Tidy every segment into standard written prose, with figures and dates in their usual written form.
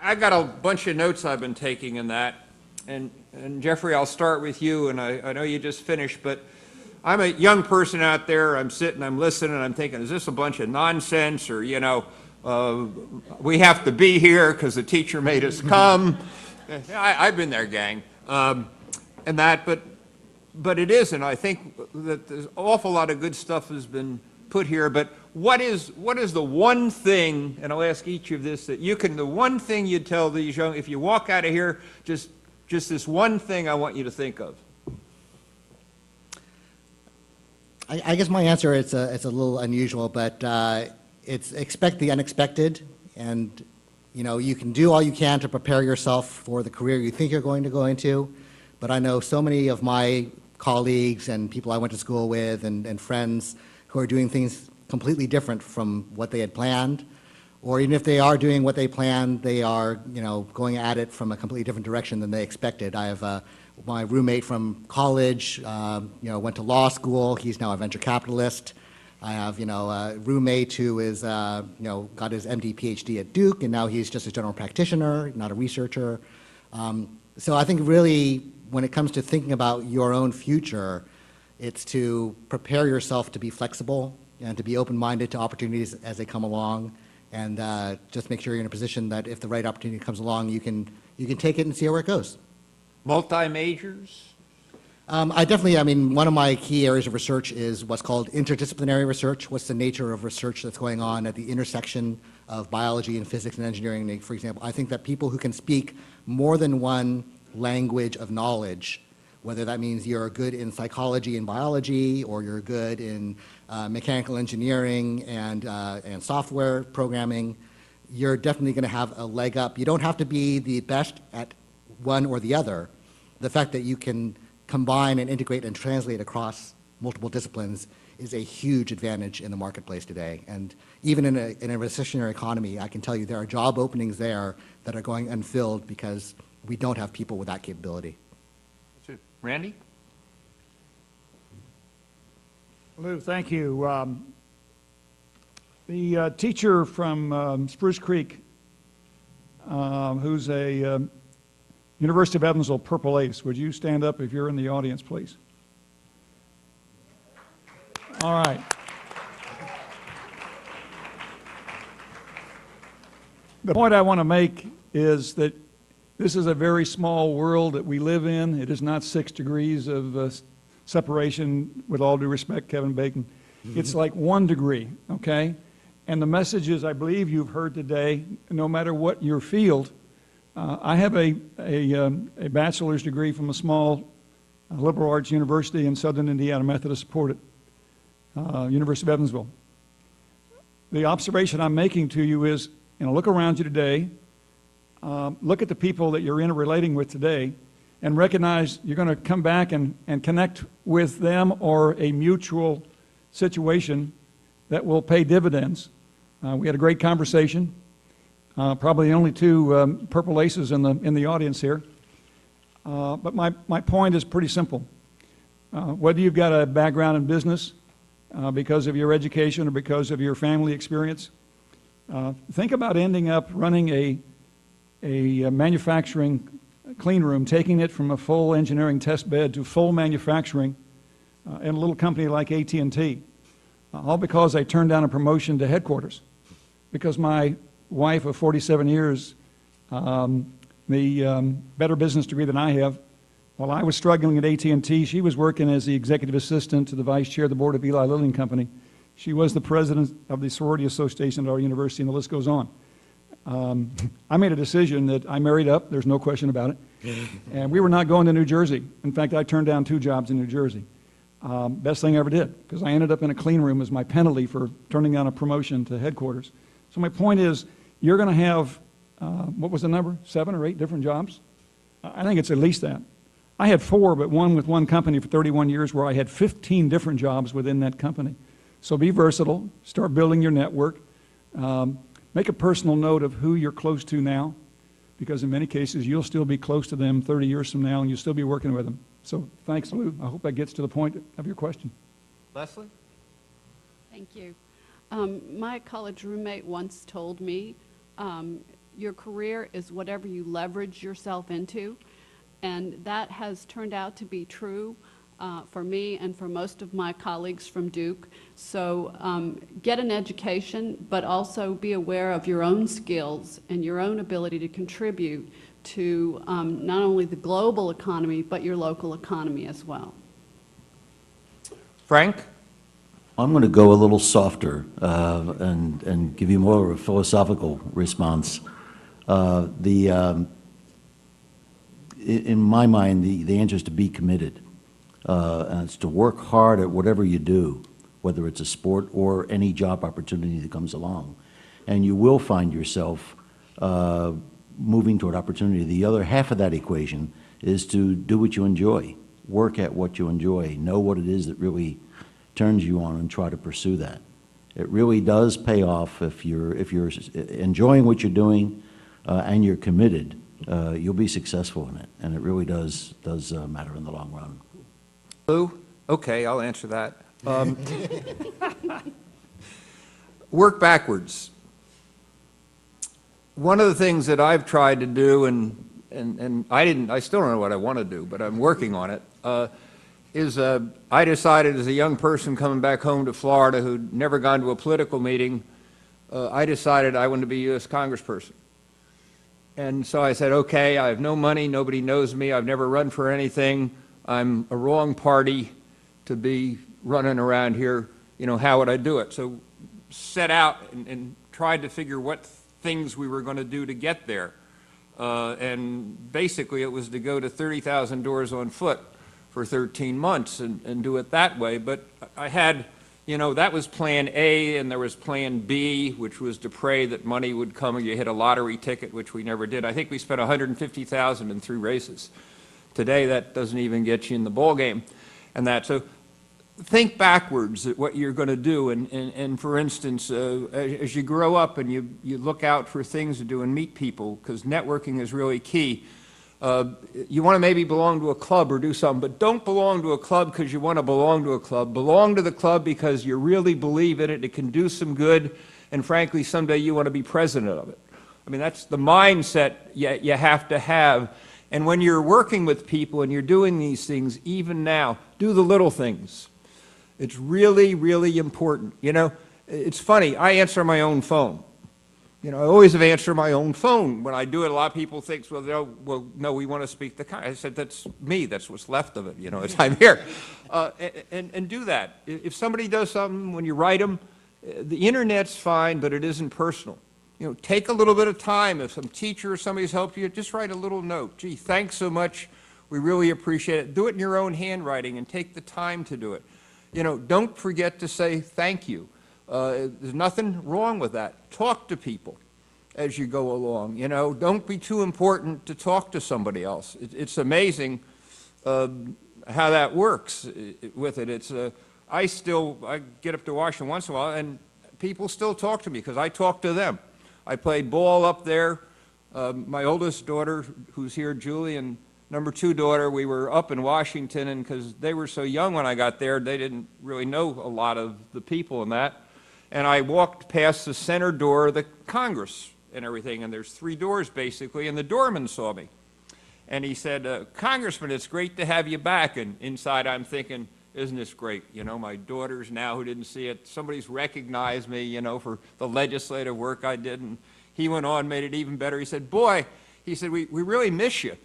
I got a bunch of notes I've been taking in that. And Jeffrey, I'll start with you, and I know you just finished, but I'm a young person out there. I'm sitting, I'm listening, and I'm thinking, is this a bunch of nonsense? Or, you know, we have to be here because the teacher made us come. I've been there, gang. And that, but it isn't. I think that there's an awful lot of good stuff has been put here, but what is the one thing, and I'll ask each of this, that you can, the one thing you'd tell these young, if you walk out of here, just this one thing I want you to think of? I guess my answer it's a little unusual, but it's expect the unexpected, and you know, you can do all you can to prepare yourself for the career you think you're going to go into, but I know so many of my colleagues and people I went to school with and friends who are doing things completely different from what they had planned, or even if they are doing what they planned, they are, you know, going at it from a completely different direction than they expected. I have my roommate from college, you know, went to law school. He's now a venture capitalist. I have, you know, a roommate who is, you know, got his MD, PhD at Duke, and now he's just a general practitioner, not a researcher. So I think really, when it comes to thinking about your own future, it's to prepare yourself to be flexible and to be open-minded to opportunities as they come along, and just make sure you're in a position that if the right opportunity comes along, you can take it and see where it goes. Multi-majors? I mean, one of my key areas of research is what's called interdisciplinary research. What's the nature of research that's going on at the intersection of biology and physics and engineering, for example. I think that people who can speak more than one language of knowledge, whether that means you're good in psychology and biology, or you're good in mechanical engineering and software programming, you're definitely going to have a leg up. You don't have to be the best at one or the other. The fact that you can combine and integrate and translate across multiple disciplines is a huge advantage in the marketplace today. And even in a recessionary economy, I can tell you there are job openings there that are going unfilled because we don't have people with that capability. Randy? Lou, thank you. The teacher from Spruce Creek, who's a University of Evansville Purple Ace, would you stand up if you're in the audience, please? All right. The point I want to make is that this is a very small world that we live in. It is not 6 degrees of separation, with all due respect, Kevin Bacon. It's like 1 degree, okay? And the messages I believe you've heard today, no matter what your field, I have a bachelor's degree from a small liberal arts university in Southern Indiana, Methodist supported, University of Evansville. The observation I'm making to you is, you know, look around you today, look at the people that you're relating with today, and recognize you're going to come back and connect with them or a mutual situation that will pay dividends. We had a great conversation. Probably the only 2 purple aces in the audience here. But my point is pretty simple. Whether you've got a background in business because of your education or because of your family experience, think about ending up running a manufacturing clean room, taking it from a full engineering test bed to full manufacturing in a little company like AT&T, all because I turned down a promotion to headquarters. Because my wife of 47 years, the better business degree than I have, while I was struggling at AT&T, she was working as the executive assistant to the vice chair of the board of Eli Lilly and Company. She was the president of the sorority association at our university, and the list goes on. I made a decision that I married up, there's no question about it, and we were not going to New Jersey. In fact, I turned down 2 jobs in New Jersey. Best thing I ever did, because I ended up in a clean room as my penalty for turning down a promotion to headquarters. So my point is, you're going to have, what was the number, 7 or 8 different jobs? I think it's at least that. I had 4, but one with one company for 31 years where I had 15 different jobs within that company. So be versatile, start building your network, make a personal note of who you're close to now, because in many cases you'll still be close to them 30 years from now and you'll still be working with them. So thanks, Lou. I hope that gets to the point of your question. Leslie? Thank you. My college roommate once told me, your career is whatever you leverage yourself into, and that has turned out to be true for me and for most of my colleagues from Duke. So get an education, but also be aware of your own skills and your own ability to contribute to not only the global economy, but your local economy as well. Frank? I'm going to go a little softer and give you more of a philosophical response. In my mind, the answer is to be committed. And it's to work hard at whatever you do, whether it's a sport or any job opportunity that comes along. And you will find yourself moving toward opportunity. The other half of that equation is to do what you enjoy, work at what you enjoy, know what it is that really turns you on, and try to pursue that. It really does pay off if you're enjoying what you're doing and you're committed. You'll be successful in it, and it really does matter in the long run. Lou? Okay, I'll answer that. Work backwards. One of the things that I've tried to do, and I still don't know what I want to do, but I'm working on it, is I decided as a young person coming back home to Florida who'd never gone to a political meeting, I decided I wanted to be a U.S. congressperson. And so I said, okay, I have no money, nobody knows me, I've never run for anything, I'm a wrong party to be running around here, how would I do it? So set out and tried to figure what things we were going to do to get there. And basically it was to go to 30,000 doors on foot for 13 months and do it that way. But I had, that was plan A, and there was plan B, which was to pray that money would come or you hit a lottery ticket, which we never did. I think we spent $150,000 in 3 races. Today, that doesn't even get you in the ball game and that. So think backwards at what you're going to do. And for instance, as you grow up and you look out for things to do and meet people, because networking is really key. You want to maybe belong to a club or do something, but don't belong to a club because you want to belong to a club. Belong to the club because you really believe in it, it can do some good, and frankly, someday you want to be president of it. I mean, that's the mindset you have to have. And when you're working with people and you're doing these things, even now, do the little things. It's really, really important. It's funny, I answer my own phone. I always have answered my own phone. When I do it, a lot of people think, no, we want to speak the I said, that's me. That's what's left of it. I'm here. And do that. If somebody does something, when you write them, the internet's fine, but it isn't personal. Take a little bit of time. If some teacher or somebody's helped you, just write a little note. Gee, thanks so much. We really appreciate it. Do it in your own handwriting and take the time to do it. Don't forget to say thank you. There's nothing wrong with that. Talk to people as you go along. Don't be too important to talk to somebody else. It's amazing how that works with it. I get up to Washington once in a while, and people still talk to me because I talk to them. I played ball up there. My oldest daughter, who's here, Julie, and number 2 daughter, we were up in Washington, and because they were so young when I got there, they didn't really know a lot of the people in that. And I walked past the center door of the Congress and everything, and there's 3 doors basically, and the doorman saw me. And he said, Congressman, it's great to have you back. And inside I'm thinking, isn't this great? My daughters now who didn't see it, somebody's recognized me, for the legislative work I did. And he went on, made it even better. He said, boy, we really miss you.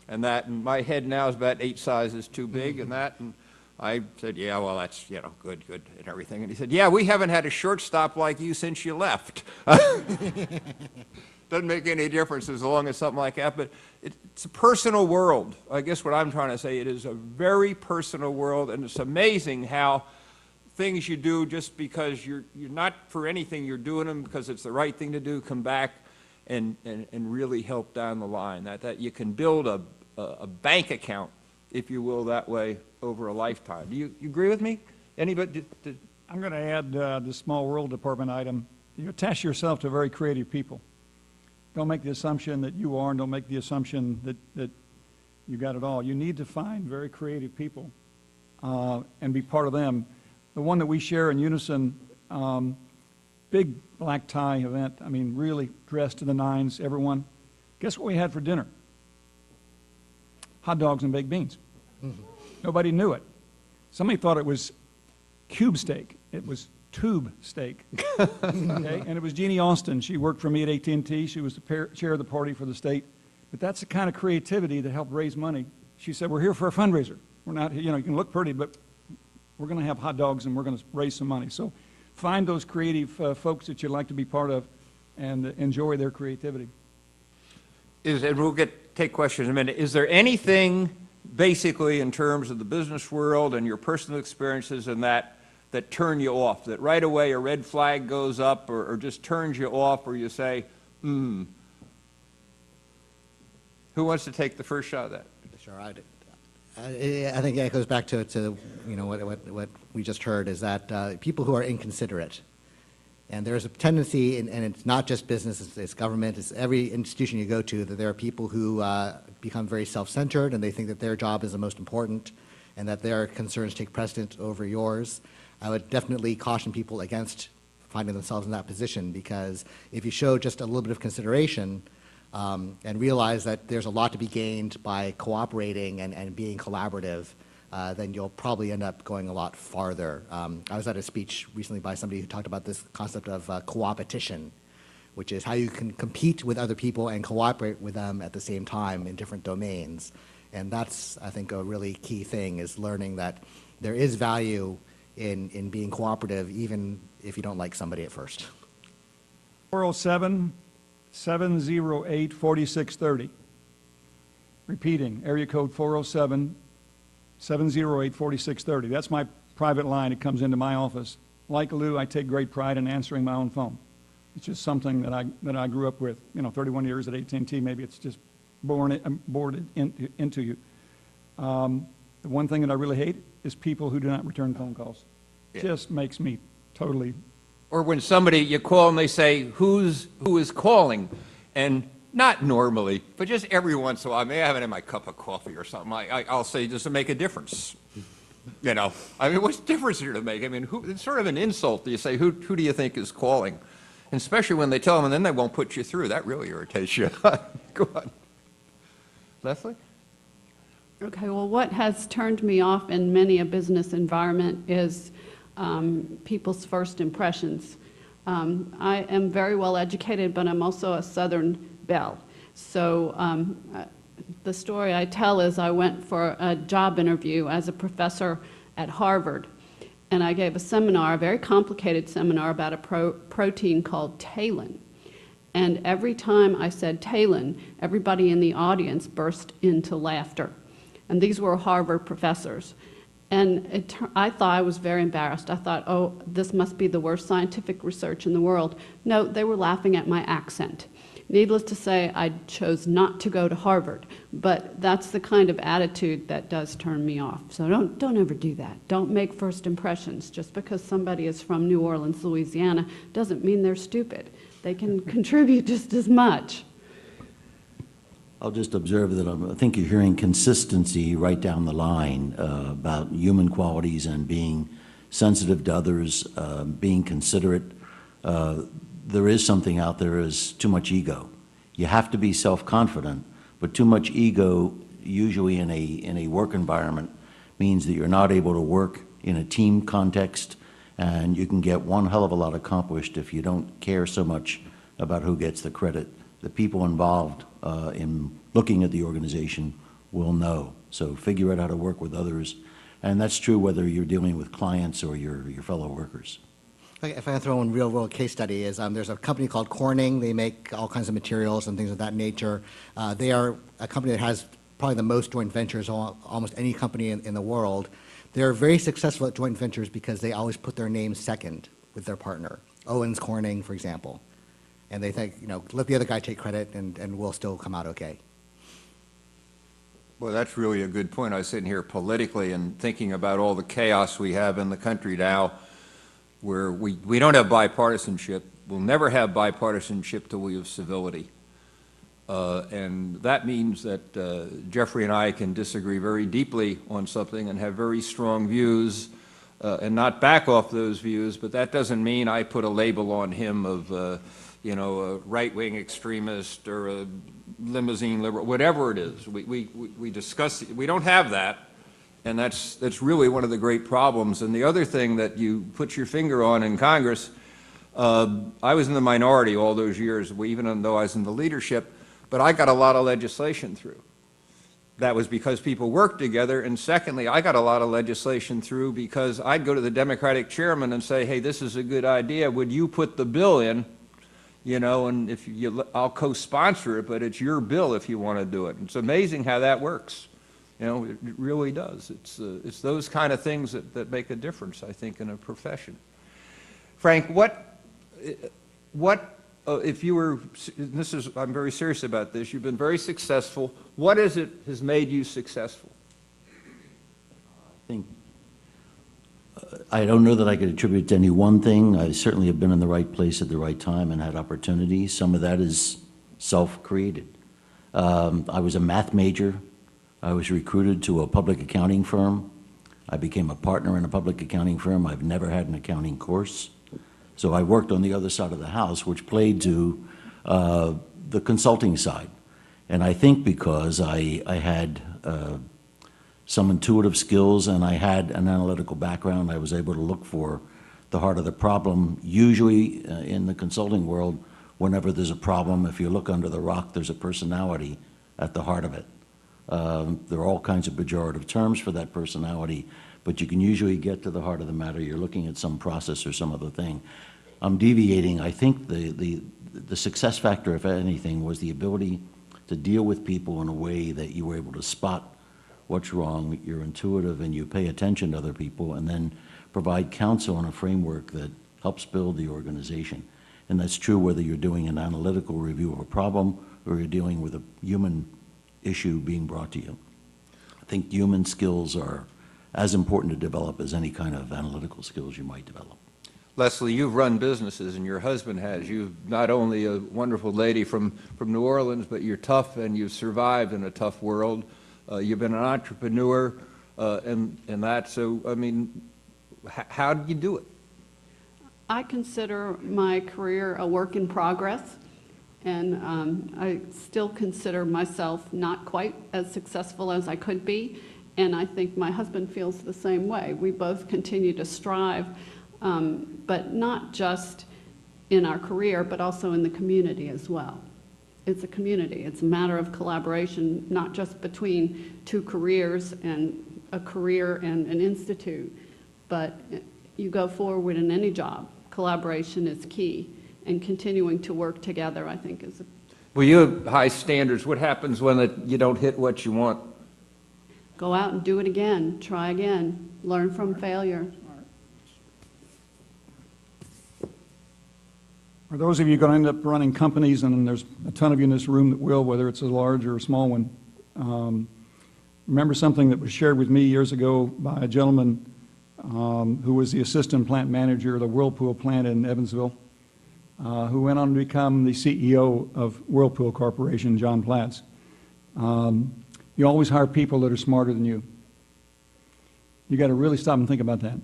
And my head now is about 8 sizes too big and that. And I said, yeah, well, that's, good, and everything. And he said, yeah, we haven't had a shortstop like you since you left. Doesn't make any difference as long as something like that, but it's a personal world. I guess what I'm trying to say, it is a very personal world, and it's amazing how things you do just because you're not for anything, you're doing them because it's the right thing to do, come back and really help down the line. That you can build a bank account, if you will, that way over a lifetime. Do you agree with me? Anybody? I'm going to add the small world department item. You attach yourself to very creative people. Don't make the assumption that you are, and don't make the assumption that you got it all. You need to find very creative people and be part of them. The one that we share in unison big black tie event. I mean, really dressed to the nines, everyone. Guess what we had for dinner? Hot dogs and baked beans. Nobody knew it. Somebody thought it was cube steak. It was tube steak. Okay? And it was Jeannie Austin. She worked for me at AT&T. She was the chair of the party for the state. But that's the kind of creativity that helped raise money. She said, we're here for a fundraiser. We're not, you know, you can look pretty, but we're going to have hot dogs and we're going to raise some money. So find those creative folks that you'd like to be part of and enjoy their creativity. And we'll take questions in a minute. Is there anything, basically, in terms of the business world and your personal experiences in that turn you off, that right away a red flag goes up or just turns you off, or you say, Who wants to take the first shot of that? Sure, I think it goes back to you know what we just heard, is that people who are inconsiderate, and there's a tendency, and it's not just business, it's government, it's every institution you go to, that there are people who become very self-centered and they think that their job is the most important and that their concerns take precedence over yours. I would definitely caution people against finding themselves in that position, because if you show just a little bit of consideration, and realize that there's a lot to be gained by cooperating and being collaborative, then you'll probably end up going a lot farther. I was at a speech recently by somebody who talked about this concept of coopetition, which is how you can compete with other people and cooperate with them at the same time in different domains. And that's, I think, a really key thing, is learning that there is value in being cooperative, even if you don't like somebody at first. 407-708-4630. Repeating, area code 407-708-4630. That's my private line. It comes into my office. Like Lou, I take great pride in answering my own phone. It's just something that I grew up with. You know, 31 years at AT&T, maybe it's just bored into you. The one thing that I really hate is people who do not return phone calls. Yeah. Just makes me totally... Or when you call and they say, who is calling? And not normally, but just every once in a while, I may have it in my cup of coffee or something. I'll say, does it make a difference? You know, I mean, what's difference here to make? I mean, it's sort of an insult. You say, who do you think is calling? And especially when they tell them and then they won't put you through. That really irritates you. Go on. Leslie? Okay, well, what has turned me off in many a business environment is people's first impressions. I am very well educated, but I'm also a Southern belle. So the story I tell is I went for a job interview as a professor at Harvard, and I gave a seminar, a very complicated seminar about a protein called talin. And every time I said talin, everybody in the audience burst into laughter. And these were Harvard professors. And I thought, I was very embarrassed. I thought, oh, this must be the worst scientific research in the world. No, they were laughing at my accent. Needless to say, I chose not to go to Harvard, but that's the kind of attitude that does turn me off. So don't ever do that. Don't make first impressions. Just because somebody is from New Orleans, Louisiana, doesn't mean they're stupid. They can contribute just as much. I'll just observe that I think you're hearing consistency right down the line about human qualities and being sensitive to others, being considerate. There is something out there as too much ego. You have to be self-confident, but too much ego, usually in a work environment, means that you're not able to work in a team context, and you can get one hell of a lot accomplished if you don't care so much about who gets the credit. The people involved in looking at the organization will know. So figure out how to work with others. And that's true whether you're dealing with clients or your fellow workers. If I can throw in real-world case study, is there's a company called Corning. They make all kinds of materials and things of that nature. They are a company that has probably the most joint ventures of almost any company in the world. They're very successful at joint ventures because they always put their name second with their partner. Owens Corning, for example. And they think, you know, let the other guy take credit and we'll still come out okay. Well, that's really a good point. I was sitting here politically and thinking about all the chaos we have in the country now, where we don't have bipartisanship. We'll never have bipartisanship till we have civility. And that means that Jeffrey and I can disagree very deeply on something and have very strong views, and not back off those views, but that doesn't mean I put a label on him of, you know, a right-wing extremist or a limousine liberal, whatever it is. We discuss, we don't have that, and that's really one of the great problems. And the other thing that you put your finger on in Congress, I was in the minority all those years, even though I was in the leadership, but I got a lot of legislation through. That was because people worked together, and secondly, I got a lot of legislation through because I'd go to the Democratic chairman and say, hey, this is a good idea, would you put the bill in, you know, and if you, I'll co-sponsor it, but it's your bill if you want to do it. It's amazing how that works. You know, it really does. It's those kind of things that make a difference, I think, in a profession. Frank, if you were, this is, I'm very serious about this, you've been very successful. What is it has made you successful? I think, I don't know that I could attribute it to any one thing. I certainly have been in the right place at the right time and had opportunities. Some of that is self-created. I was a math major. I was recruited to a public accounting firm. I became a partner in a public accounting firm. I've never had an accounting course. So I worked on the other side of the house, which played to the consulting side. And I think because I had some intuitive skills and I had an analytical background, I was able to look for the heart of the problem. Usually in the consulting world, whenever there's a problem, if you look under the rock, there's a personality at the heart of it. There are all kinds of pejorative terms for that personality, but you can usually get to the heart of the matter. You're looking at some process or some other thing. I'm deviating. I think the success factor, if anything, was the ability to deal with people in a way that you were able to spot what's wrong, you're intuitive, and you pay attention to other people, and then provide counsel on a framework that helps build the organization. And that's true whether you're doing an analytical review of a problem or you're dealing with a human issue being brought to you. I think human skills are as important to develop as any kind of analytical skills you might develop. Leslie, you've run businesses, and your husband has. You're not only a wonderful lady from New Orleans, but you're tough, and you've survived in a tough world. You've been an entrepreneur, and that. So, I mean, how did you do it? I consider my career a work in progress, and I still consider myself not quite as successful as I could be, and I think my husband feels the same way. We both continue to strive, but not just in our career, but also in the community as well. It's a community. It's a matter of collaboration, not just between two careers and a career and an institute, but you go forward in any job. Collaboration is key, and continuing to work together, I think, is a... Well, you have high standards. What happens when you don't hit what you want? Go out and do it again. Try again. Learn from failure. For those of you going to end up running companies, and there's a ton of you in this room that will, whether it's a large or a small one, remember something that was shared with me years ago by a gentleman who was the assistant plant manager of the Whirlpool plant in Evansville, who went on to become the CEO of Whirlpool Corporation, John Platts. You always hire people that are smarter than you. You got to really stop and think about that.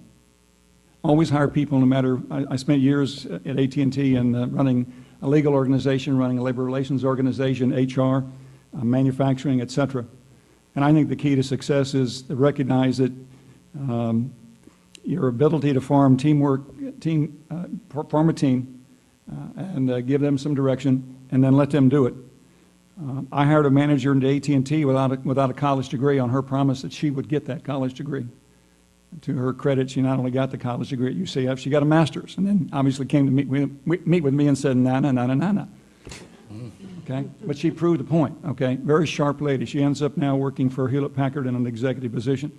Always hire people, no matter, I spent years at AT&T and running a legal organization, running a labor relations organization, HR, manufacturing, et cetera. And I think the key to success is to recognize that your ability to form teamwork, form a team, and give them some direction, and then let them do it. I hired a manager into AT&T without a college degree on her promise that she would get that college degree. To her credit, she not only got the college degree at UCF, she got a master's, and then obviously came to meet with me and said, na, na, na, na, na, na. Okay? But she proved the point, okay? Very sharp lady. She ends up now working for Hewlett-Packard in an executive position.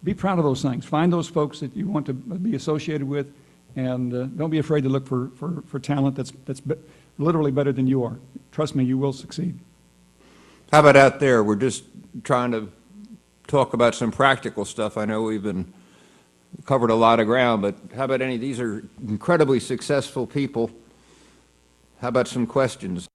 Be proud of those things. Find those folks that you want to be associated with, and don't be afraid to look for talent that's literally better than you are. Trust me, you will succeed. How about out there? We're just trying to talk about some practical stuff. I know we've been covered a lot of ground, but how about these are incredibly successful people. How about some questions?